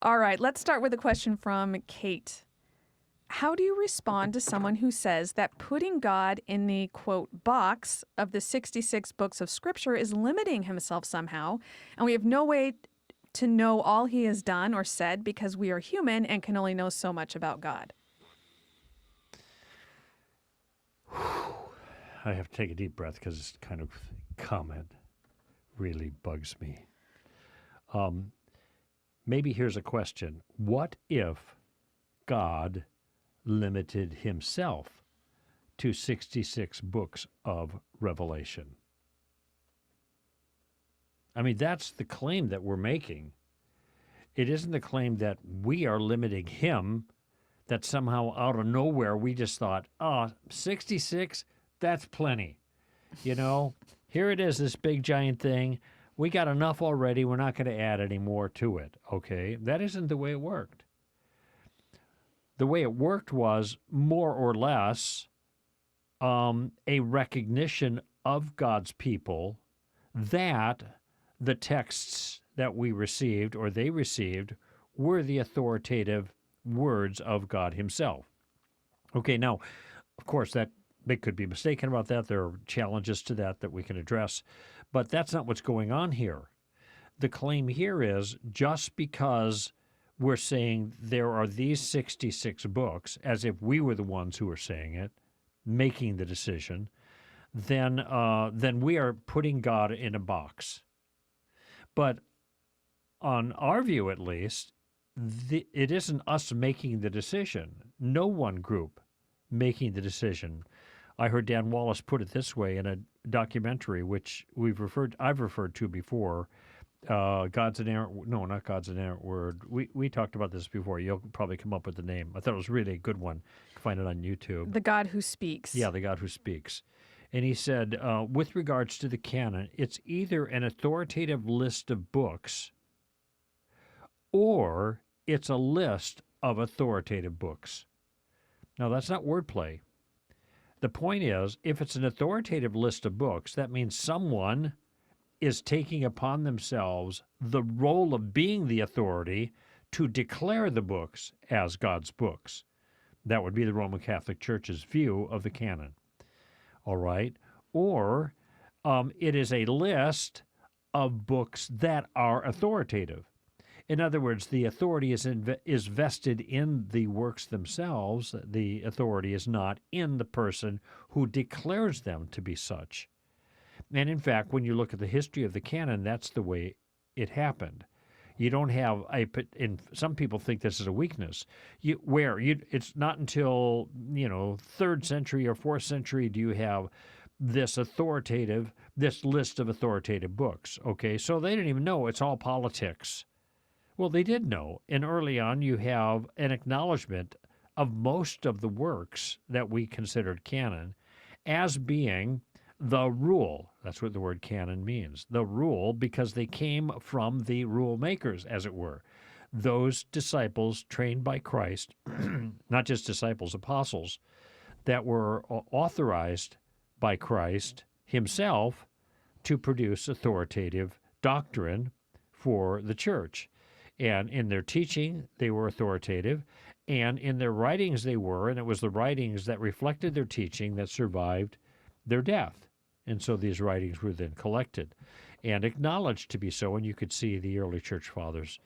All right, let's start with a question from Kate. How do you respond to someone who says that putting God in the, quote, box of the 66 books of Scripture is limiting himself somehow, and we have no way to know all he has done or said because we are human and can only know so much about God? I have to take a deep breath because this kind of comment really bugs me. Maybe here's a question. What if God limited himself to 66 books of Revelation? I mean, that's the claim that we're making. It isn't the claim that we are limiting him, that somehow out of nowhere we just thought, 66, that's plenty. You know, here it is, this big giant thing. We got enough already. We're not going to add any more to it. Okay, that isn't the way it worked. The way it worked was more or less a recognition of God's people that the texts that we received or they received were the authoritative words of God himself. Okay, now, of course, that they could be mistaken about that. There are challenges to that we can address, but that's not what's going on here. The claim here is just because we're saying there are these 66 books, as if we were the ones who are saying it, making the decision, then we are putting God in a box. But on our view, at least, it isn't us making the decision. No one group making the decision. I heard Dan Wallace put it this way in a documentary, which I've referred to before. God's an Errant, no, not God's an Errant Word. We talked about this before. You'll probably come up with the name. I thought it was really a good one. You can find it on YouTube. The God Who Speaks. Yeah, the God Who Speaks. And he said, with regards to the canon, it's either an authoritative list of books or it's a list of authoritative books. Now, that's not wordplay. The point is, if it's an authoritative list of books, that means someone is taking upon themselves the role of being the authority to declare the books as God's books. That would be the Roman Catholic Church's view of the canon. All right? Or it is a list of books that are authoritative. In other words, the authority is vested in the works themselves. The authority is not in the person who declares them to be such. And in fact, when you look at the history of the canon, that's the way it happened. You don't have and some people think this is a weakness. It's not until 3rd century or 4th century do you have this list of authoritative books. Okay, so they didn't even know it's all politics. Well, they did know, and early on you have an acknowledgement of most of the works that we considered canon as being the rule. That's what the word canon means. The rule, because they came from the rule makers, as it were. Those disciples trained by Christ, not just disciples, apostles, that were authorized by Christ himself to produce authoritative doctrine for the church. And in their teaching, they were authoritative. And in their writings, they were. And it was the writings that reflected their teaching that survived their death. And so these writings were then collected and acknowledged to be so. And you could see the early church fathers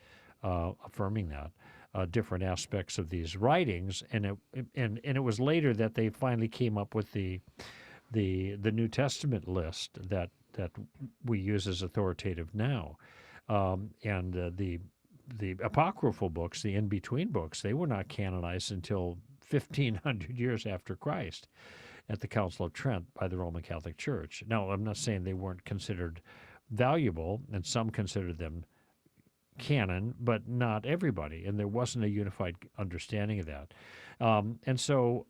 affirming that, different aspects of these writings. And it was later that they finally came up with the New Testament list that we use as authoritative now. The apocryphal books, the in-between books, they were not canonized until 1,500 years after Christ at the Council of Trent by the Roman Catholic Church. Now, I'm not saying they weren't considered valuable, and some considered them canon, but not everybody, and there wasn't a unified understanding of that. And so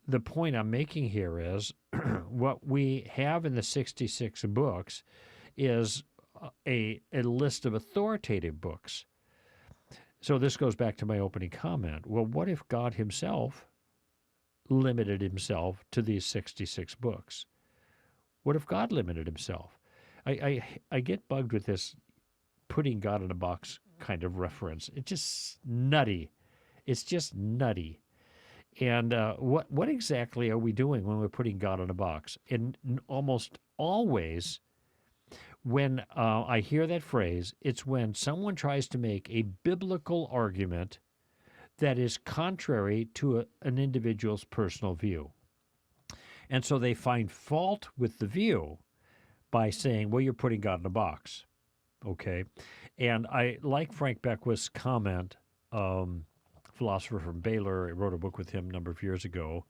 the point I'm making here is what we have in the 66 books is a list of authoritative books. So this goes back to my opening comment. Well, what if God himself limited himself to these 66 books? What if God limited himself? I get bugged with this putting God in a box kind of reference. It's just nutty. It's just nutty. And what exactly are we doing when we're putting God in a box? And almost always, when I hear that phrase, it's when someone tries to make a biblical argument that is contrary to an individual's personal view. And so they find fault with the view by saying, well, you're putting God in a box. Okay? And I like Frank Beckwith's comment, philosopher from Baylor. I wrote a book with him a number of years ago.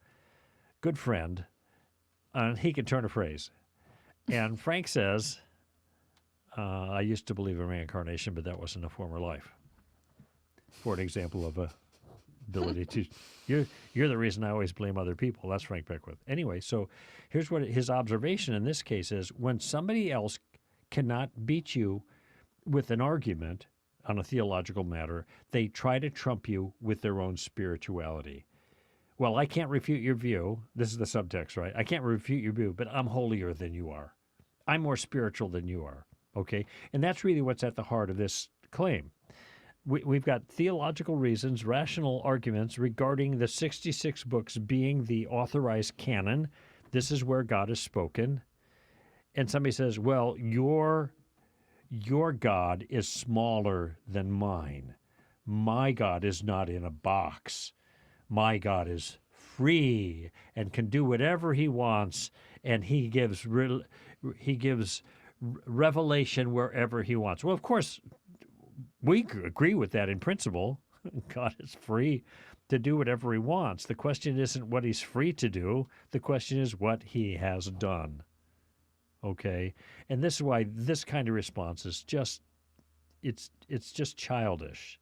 Good friend. And he can turn a phrase. And Frank says, I used to believe in reincarnation, but that wasn't a former life. For an example of a ability to, you're the reason I always blame other people. That's Frank Beckwith. Anyway, so here's what his observation in this case is: when somebody else cannot beat you with an argument on a theological matter, they try to trump you with their own spirituality. Well, I can't refute your view. This is the subtext, right? I can't refute your view, but I'm holier than you are. I'm more spiritual than you are. Okay? And that's really what's at the heart of this claim. We've got theological reasons, rational arguments regarding the 66 books being the authorized canon. This is where God has spoken. And somebody says, well, your God is smaller than mine. My God is not in a box. My God is free and can do whatever he wants, and he gives revelation wherever he wants. Well, of course, we agree with that in principle. God is free to do whatever he wants. The question isn't what he's free to do. The question is what he has done. Okay? And this is why this kind of response is just, it's just childish.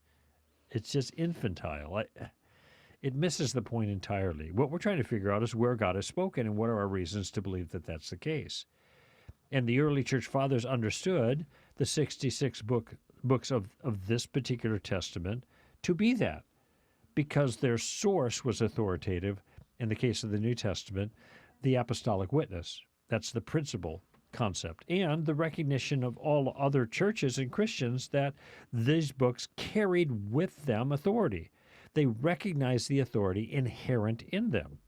It's just infantile. It misses the point entirely. What we're trying to figure out is where God has spoken and what are our reasons to believe that that's the case. And the early church fathers understood the 66 books of this particular testament to be that, because their source was authoritative. In the case of the New Testament, the apostolic witness. That's the principal concept. And the recognition of all other churches and Christians that these books carried with them authority. They recognize the authority inherent in them.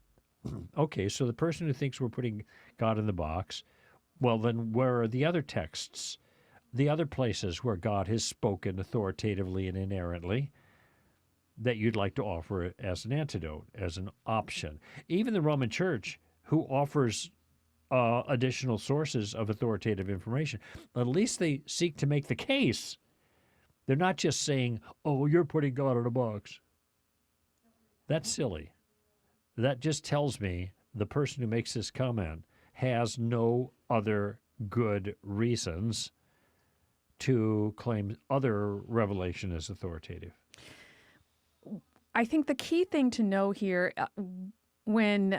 Okay, so the person who thinks we're putting God in the box, well, then where are the other texts, the other places where God has spoken authoritatively and inerrantly that you'd like to offer as an antidote, as an option? Even the Roman Church, who offers additional sources of authoritative information, at least they seek to make the case. They're not just saying, oh, you're putting God in a box. That's silly. That just tells me the person who makes this comment has no other good reasons to claim other revelation as authoritative. I think the key thing to know here, when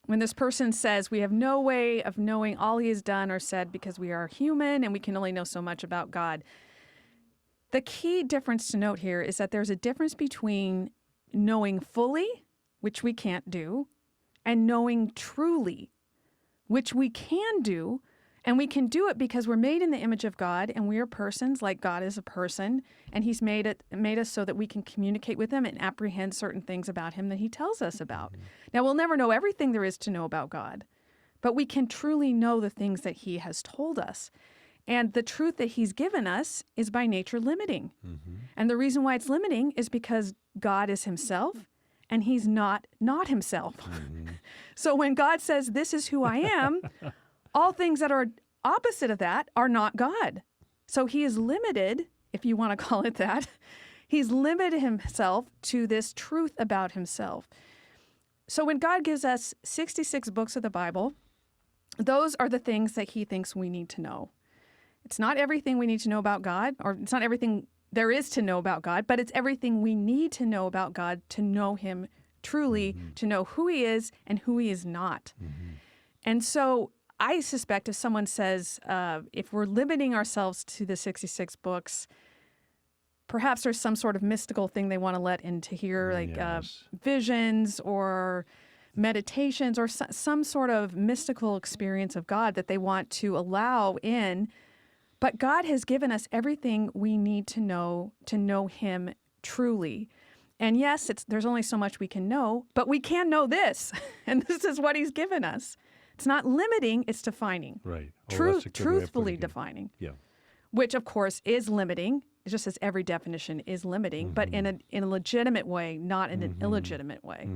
this person says we have no way of knowing all he has done or said because we are human and we can only know so much about God, the key difference to note here is that there's a difference between knowing fully, which we can't do, and knowing truly, which we can do. And we can do it because we're made in the image of God, and we are persons like God is a person, and he's made us so that we can communicate with him and apprehend certain things about him that he tells us about. Mm-hmm. Now, we'll never know everything there is to know about God, but we can truly know the things that he has told us. And the truth that he's given us is by nature limiting. Mm-hmm. And the reason why it's limiting is because God is himself, and he's not himself. Mm-hmm. So when God says, this is who I am, all things that are opposite of that are not God. So he is limited, if you want to call it that. He's limited himself to this truth about himself. So when God gives us 66 books of the Bible, those are the things that he thinks we need to know. It's not everything we need to know about God, or it's not everything there is to know about God, but it's everything we need to know about God to know him truly, mm-hmm. to know who he is and who he is not. Mm-hmm. And so I suspect if someone says, if we're limiting ourselves to the 66 books, perhaps there's some sort of mystical thing they want to let into here, like visions or meditations or some sort of mystical experience of God that they want to allow in. But God has given us everything we need to know him truly. And yes, there's only so much we can know, but we can know this. And this is what he's given us. It's not limiting, it's defining. Right. Oh, that's a good way of Truthfully putting it. defining. Yeah. Which, of course, is limiting, just as every definition is limiting, but in a legitimate way, not in an illegitimate way.